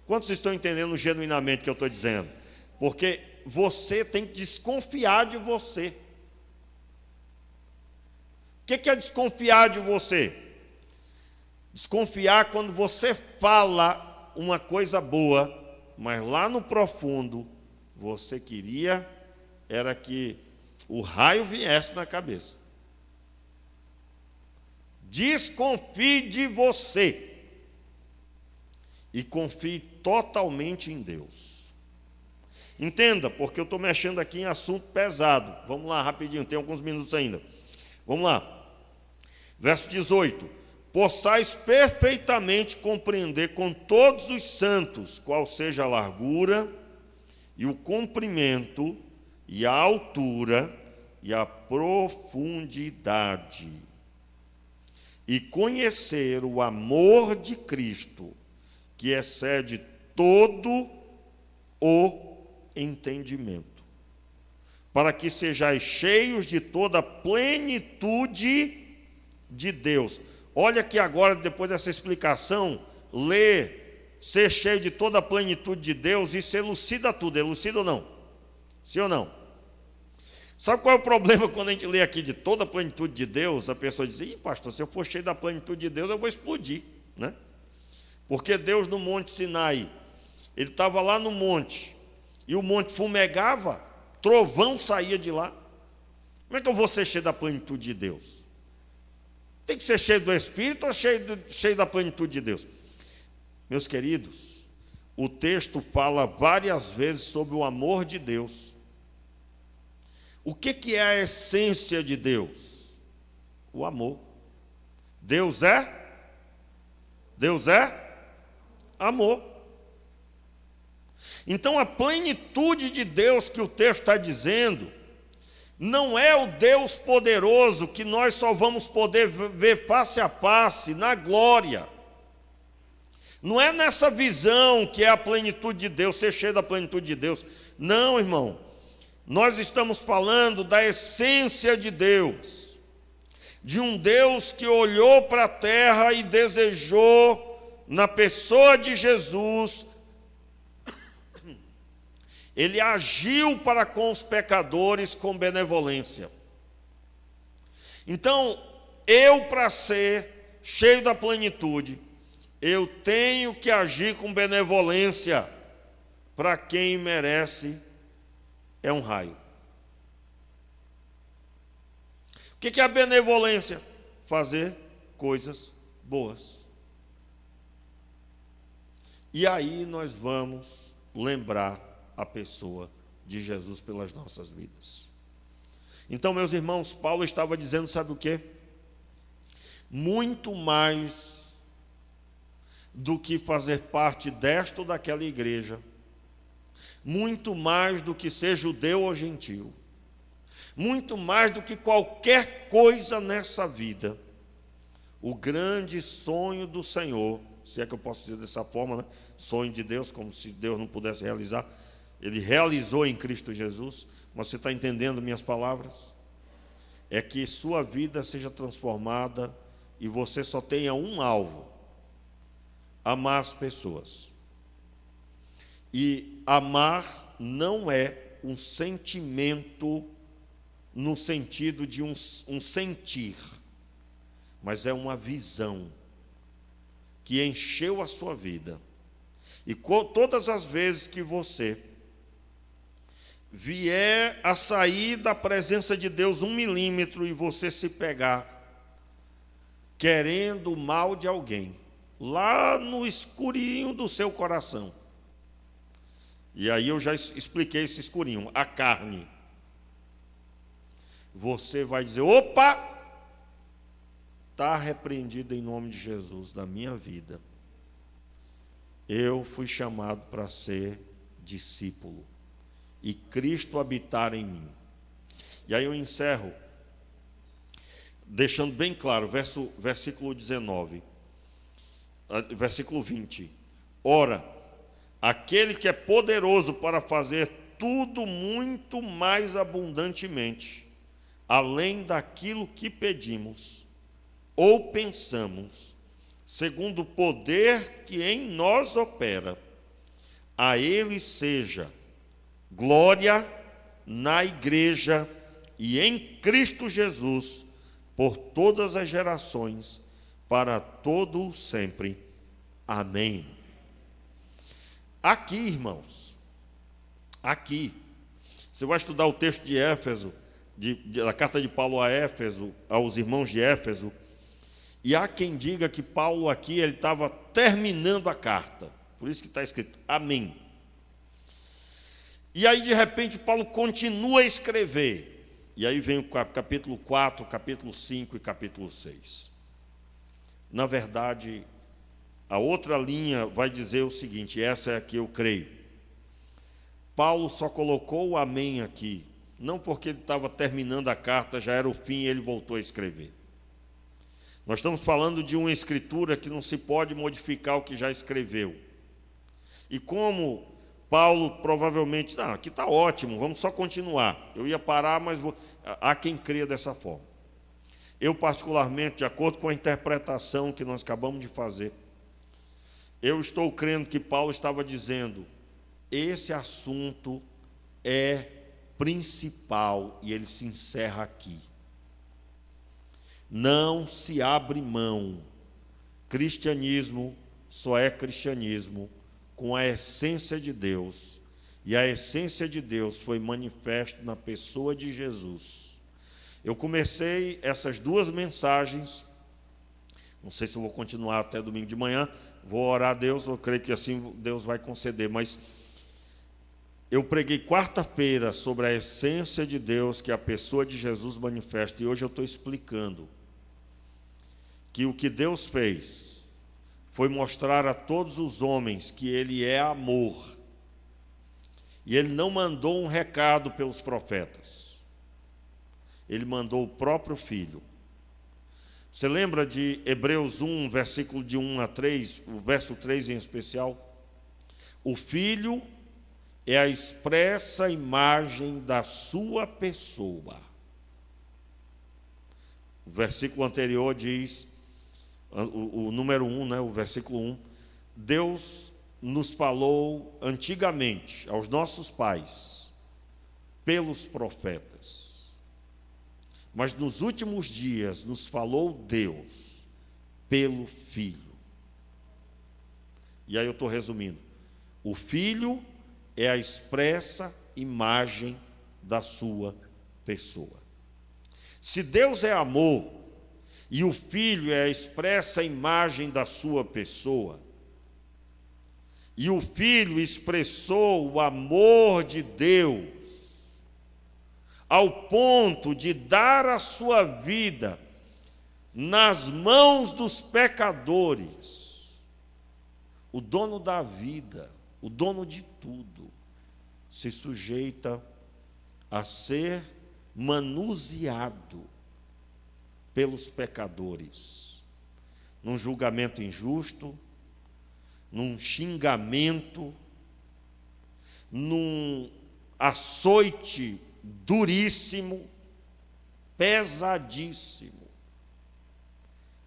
Quantos estão entendendo genuinamente o que eu estou dizendo? Porque você tem que desconfiar de você. O que é desconfiar de você? Desconfiar quando você fala uma coisa boa, mas lá no profundo você queria era que o raio viesse na cabeça. Desconfie de você e confie totalmente em Deus. Entenda, porque eu estou mexendo aqui em assunto pesado. Vamos lá, rapidinho, tem alguns minutos ainda. Vamos lá. Verso 18. Possais perfeitamente compreender com todos os santos qual seja a largura e o comprimento e a altura e a profundidade, e conhecer o amor de Cristo, que excede todo o entendimento, para que sejais cheios de toda a plenitude de Deus. Olha que agora, depois dessa explicação, ser cheio de toda a plenitude de Deus, isso elucida tudo. Elucida ou não? Sim ou não? Sabe qual é o problema quando a gente lê aqui de toda a plenitude de Deus? A pessoa diz, pastor, se eu for cheio da plenitude de Deus, eu vou explodir, né? Porque Deus no Monte Sinai, ele estava lá no monte, e o monte fumegava, trovão saía de lá. Como é que eu vou ser cheio da plenitude de Deus? Tem que ser cheio do Espírito ou cheio da plenitude de Deus? Meus queridos, o texto fala várias vezes sobre o amor de Deus. O que é a essência de Deus? O amor. Deus é amor. Então a plenitude de Deus que o texto está dizendo não é o Deus poderoso que nós só vamos poder ver face a face na glória. Não é nessa visão que é a plenitude de Deus, ser cheio da plenitude de Deus. Não, irmão. Nós estamos falando da essência de Deus, de um Deus que olhou para a terra e desejou, na pessoa de Jesus, ele agiu para com os pecadores com benevolência. Então, para ser cheio da plenitude, eu tenho que agir com benevolência para quem merece um raio. O que é a benevolência? Fazer coisas boas. E aí nós vamos lembrar a pessoa de Jesus pelas nossas vidas. Então, meus irmãos, Paulo estava dizendo, sabe o quê? Muito mais do que fazer parte desta ou daquela igreja, muito mais do que ser judeu ou gentil, muito mais do que qualquer coisa nessa vida, o grande sonho do Senhor, se é que eu posso dizer dessa forma, né? Sonho de Deus, como se Deus não pudesse realizar, ele realizou em Cristo Jesus, mas você está entendendo minhas palavras? É que sua vida seja transformada e você só tenha um alvo: amar as pessoas. E amar não é um sentimento no sentido de um sentir, mas é uma visão que encheu a sua vida. E todas as vezes que você vier a sair da presença de Deus 1 milímetro e você se pegar querendo o mal de alguém, lá no escurinho do seu coração, e aí eu já expliquei esse escurinho, a carne, você vai dizer: opa, está repreendido em nome de Jesus da minha vida. Eu fui chamado para ser discípulo e Cristo habitar em mim. E aí eu encerro deixando bem claro, versículo 19, versículo 20. Ora, aquele que é poderoso para fazer tudo muito mais abundantemente, além daquilo que pedimos ou pensamos, segundo o poder que em nós opera, a Ele seja glória na Igreja e em Cristo Jesus, por todas as gerações, para todo o sempre. Amém. Aqui, irmãos, aqui, você vai estudar o texto de Éfeso, da carta de Paulo a Éfeso, aos irmãos de Éfeso, e há quem diga que Paulo aqui ele estava terminando a carta, por isso que está escrito Amém. E aí, de repente, Paulo continua a escrever. E aí vem o capítulo 4, capítulo 5 e capítulo 6. Na verdade, a outra linha vai dizer o seguinte, essa é a que eu creio. Paulo só colocou o amém aqui, não porque ele estava terminando a carta, já era o fim e ele voltou a escrever. Nós estamos falando de uma escritura que não se pode modificar o que já escreveu. E como Paulo provavelmente, não, aqui está ótimo, vamos só continuar. Eu ia parar, mas há quem creia dessa forma. Eu, particularmente, de acordo com a interpretação que nós acabamos de fazer, eu estou crendo que Paulo estava dizendo, esse assunto é principal, e ele se encerra aqui. Não se abre mão. Cristianismo só é cristianismo com a essência de Deus, e a essência de Deus foi manifesta na pessoa de Jesus. Eu comecei essas duas mensagens, não sei se eu vou continuar até domingo de manhã, vou orar a Deus, eu creio que assim Deus vai conceder, mas eu preguei quarta-feira sobre a essência de Deus que a pessoa de Jesus manifesta, e hoje eu estou explicando que o que Deus fez foi mostrar a todos os homens que Ele é amor. E Ele não mandou um recado pelos profetas. Ele mandou o próprio Filho. Você lembra de Hebreus 1, versículo de 1 a 3, o verso 3 em especial? O Filho é a expressa imagem da sua pessoa. O versículo anterior diz, o número 1, né, o versículo 1, Deus nos falou antigamente, aos nossos pais, pelos profetas. Mas nos últimos dias nos falou Deus pelo Filho. E aí eu estou resumindo. O Filho é a expressa imagem da sua pessoa. Se Deus é amor, e o Filho é a expressa imagem da sua pessoa, e o Filho expressou o amor de Deus, ao ponto de dar a sua vida nas mãos dos pecadores, o dono da vida, o dono de tudo, se sujeita a ser manuseado pelos pecadores, num julgamento injusto, num xingamento, num açoite duríssimo, pesadíssimo,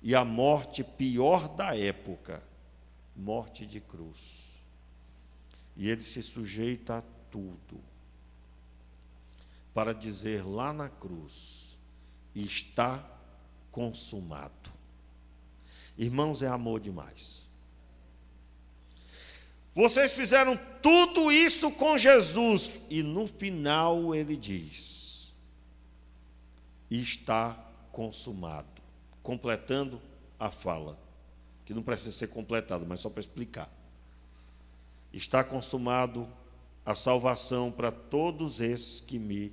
e a morte pior da época, morte de cruz. E ele se sujeita a tudo, para dizer lá na cruz, está consumado. Irmãos, é amor demais. Vocês fizeram tudo isso com Jesus, e no final ele diz: está consumado, completando a fala, que não precisa ser completada, mas só para explicar. Está consumado a salvação para todos esses que me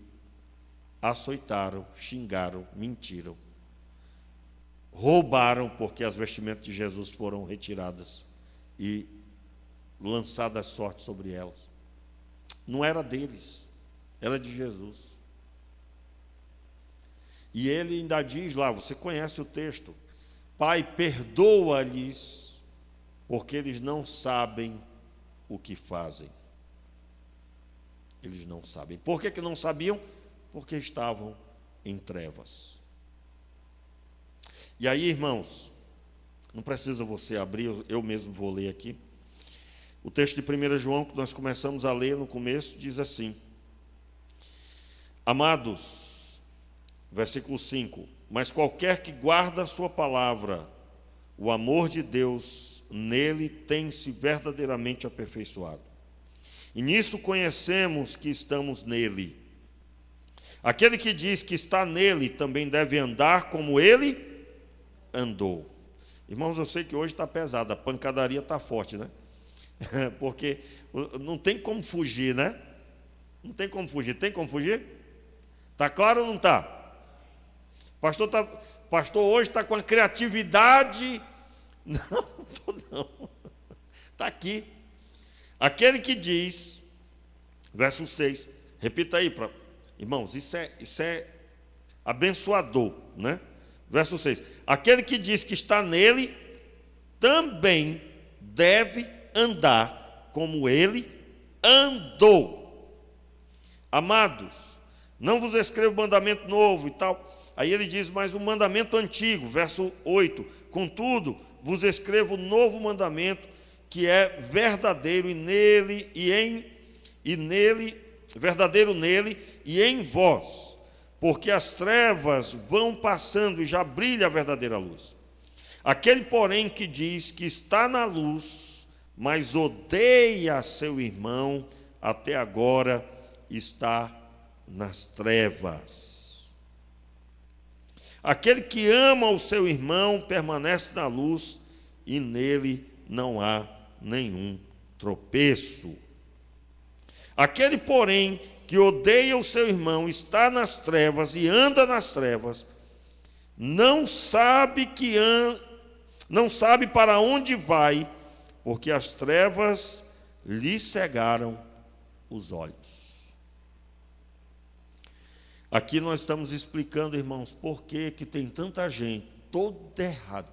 açoitaram, xingaram, mentiram, roubaram, porque as vestimentas de Jesus foram retiradas e lançada a sorte sobre elas. Não era deles, era de Jesus. E ele ainda diz lá, você conhece o texto: Pai, perdoa-lhes, porque eles não sabem o que fazem. Eles não sabem. Por que não sabiam? Porque estavam em trevas. E aí, irmãos, não precisa você abrir, eu mesmo vou ler aqui. O texto de 1 João, que nós começamos a ler no começo, diz assim: Amados, versículo 5, mas qualquer que guarda a sua palavra, o amor de Deus nele tem-se verdadeiramente aperfeiçoado. E nisso conhecemos que estamos nele. Aquele que diz que está nele também deve andar como ele andou. Irmãos, eu sei que hoje está pesado, a pancadaria está forte, né? Porque não tem como fugir, né? Não tem como fugir. Tem como fugir? Está claro ou não está? Pastor hoje está com a criatividade. Não. Está aqui. Aquele que diz, verso 6, repita aí, irmãos, isso é abençoador, né? Verso 6, aquele que diz que está nele, também deve andar como ele andou. Amados, não vos escrevo mandamento novo e tal. Aí ele diz, mas um mandamento antigo, verso 8, contudo, vos escrevo um novo mandamento, que é verdadeiro verdadeiro nele e em vós, porque as trevas vão passando e já brilha a verdadeira luz. Aquele, porém, que diz que está na luz, mas odeia seu irmão, até agora está nas trevas. Aquele que ama o seu irmão permanece na luz, e nele não há nenhum tropeço. Aquele, porém, que odeia o seu irmão, está nas trevas e anda nas trevas, não sabe para onde vai, porque as trevas lhe cegaram os olhos. Aqui nós estamos explicando, irmãos, por que tem tanta gente todo errado.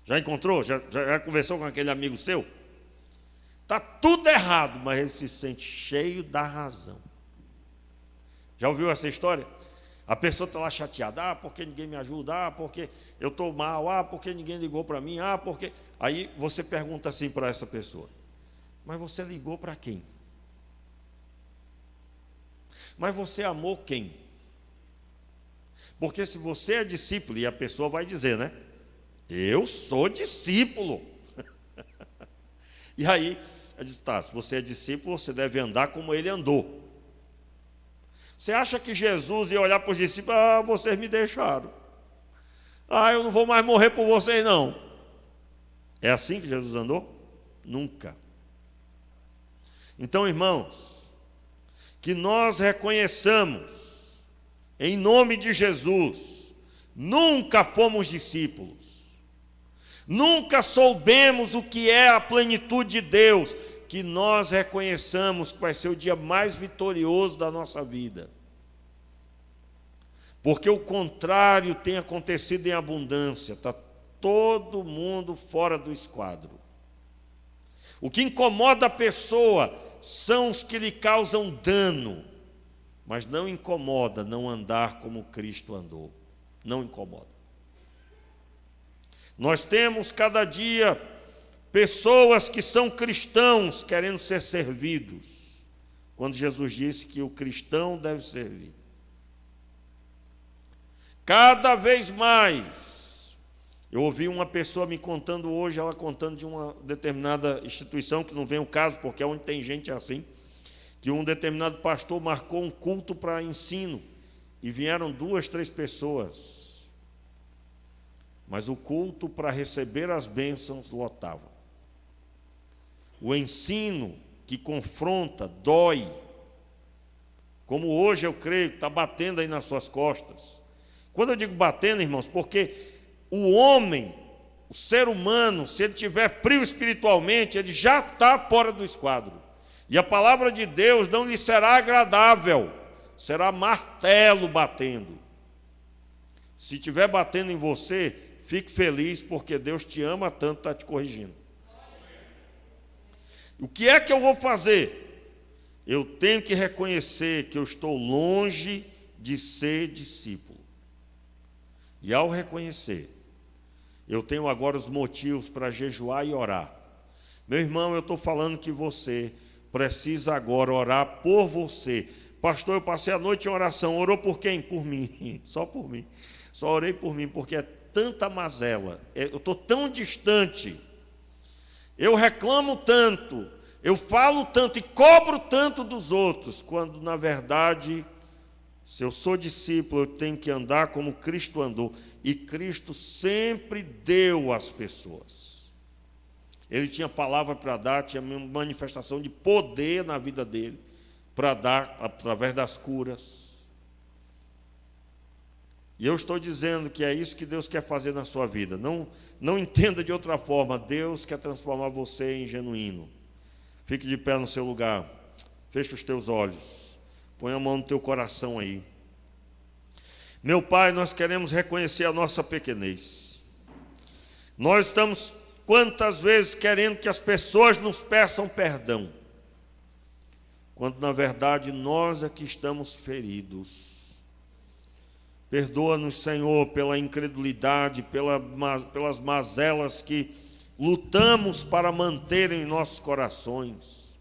Já encontrou? Já conversou com aquele amigo seu? Está tudo errado, mas ele se sente cheio da razão. Já ouviu essa história? A pessoa está lá chateada, porque ninguém me ajuda, porque eu estou mal, porque ninguém ligou para mim, porque... Aí você pergunta assim para essa pessoa, mas você ligou para quem? Mas você amou quem? Porque se você é discípulo, e a pessoa vai dizer, né? Eu sou discípulo. E aí, ela diz, tá, se você é discípulo, você deve andar como ele andou. Você acha que Jesus ia olhar para os discípulos, vocês me deixaram. Eu não vou mais morrer por vocês, não. É assim que Jesus andou? Nunca. Então, irmãos, que nós reconheçamos, em nome de Jesus, nunca fomos discípulos. Nunca soubemos o que é a plenitude de Deus, que nós reconheçamos que vai ser o dia mais vitorioso da nossa vida. Porque o contrário tem acontecido em abundância, está todo mundo fora do esquadro. O que incomoda a pessoa são os que lhe causam dano, mas não incomoda não andar como Cristo andou, não incomoda. Nós temos cada dia pessoas que são cristãos querendo ser servidos, quando Jesus disse que o cristão deve servir. Cada vez mais Eu ouvi uma pessoa me contando hoje, ela contando de uma determinada instituição, que não vem o caso, porque é onde tem gente assim, que um determinado pastor marcou um culto para ensino, e vieram 2, 3 pessoas. Mas o culto para receber as bênçãos lotava. O ensino que confronta, dói, como hoje eu creio, está batendo aí nas suas costas. Quando eu digo batendo, irmãos, porque o homem, o ser humano, se ele tiver frio espiritualmente, ele já está fora do esquadro. E a palavra de Deus não lhe será agradável, será martelo batendo. Se estiver batendo em você, fique feliz, porque Deus te ama tanto, está te corrigindo. O que é que eu vou fazer? Eu tenho que reconhecer que eu estou longe de ser discípulo. E ao reconhecer, eu tenho agora os motivos para jejuar e orar. Meu irmão, eu estou falando que você precisa agora orar por você. Pastor, eu passei a noite em oração. Orou por quem? Por mim. Só por mim. Só orei por mim, porque é tanta mazela. Eu estou tão distante. Eu reclamo tanto, eu falo tanto e cobro tanto dos outros, quando, na verdade, se eu sou discípulo, eu tenho que andar como Cristo andou. E Cristo sempre deu às pessoas. Ele tinha palavra para dar, tinha manifestação de poder na vida dele, para dar através das curas. E eu estou dizendo que é isso que Deus quer fazer na sua vida. Não entenda de outra forma. Deus quer transformar você em genuíno. Fique de pé no seu lugar. Feche os teus olhos. Põe a mão no teu coração aí. Meu Pai, nós queremos reconhecer a nossa pequenez. Nós estamos, quantas vezes, querendo que as pessoas nos peçam perdão, quando, na verdade, nós é que estamos feridos. Perdoa-nos, Senhor, pela incredulidade, pelas mazelas que lutamos para manter em nossos corações.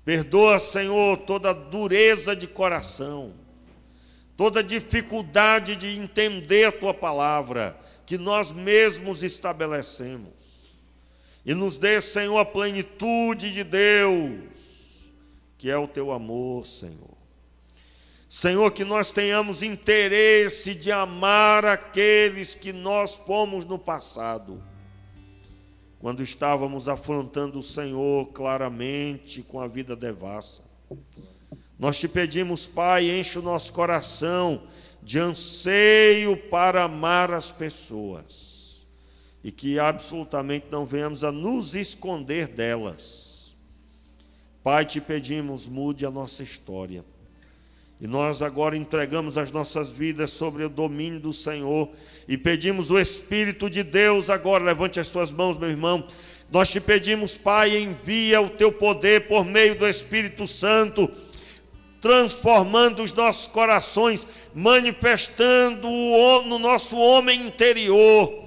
Perdoa, Senhor, toda dureza de coração, toda dificuldade de entender a Tua palavra, que nós mesmos estabelecemos. E nos dê, Senhor, a plenitude de Deus, que é o Teu amor, Senhor. Senhor, que nós tenhamos interesse de amar aqueles que nós fomos no passado, quando estávamos afrontando o Senhor claramente com a vida devassa. Nós te pedimos, Pai, enche o nosso coração de anseio para amar as pessoas e que absolutamente não venhamos a nos esconder delas. Pai, te pedimos, mude a nossa história. E nós agora entregamos as nossas vidas sobre o domínio do Senhor e pedimos o Espírito de Deus agora, levante as suas mãos, meu irmão. Nós te pedimos, Pai, envia o teu poder por meio do Espírito Santo, transformando os nossos corações, manifestando no nosso homem interior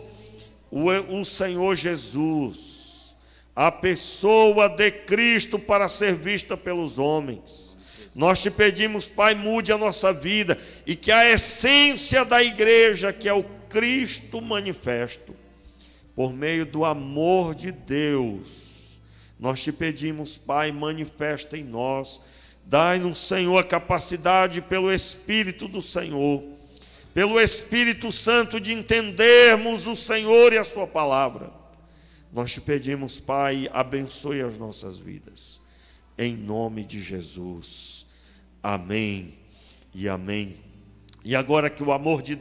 o Senhor Jesus, a pessoa de Cristo para ser vista pelos homens. Nós te pedimos, Pai, mude a nossa vida e que a essência da igreja, que é o Cristo manifesto, por meio do amor de Deus, nós te pedimos, Pai, manifesta em nós, dai-nos, Senhor, a capacidade pelo Espírito do Senhor, pelo Espírito Santo de entendermos o Senhor e a sua palavra. Nós te pedimos, Pai, abençoe as nossas vidas, em nome de Jesus. Amém e amém. E agora que o amor de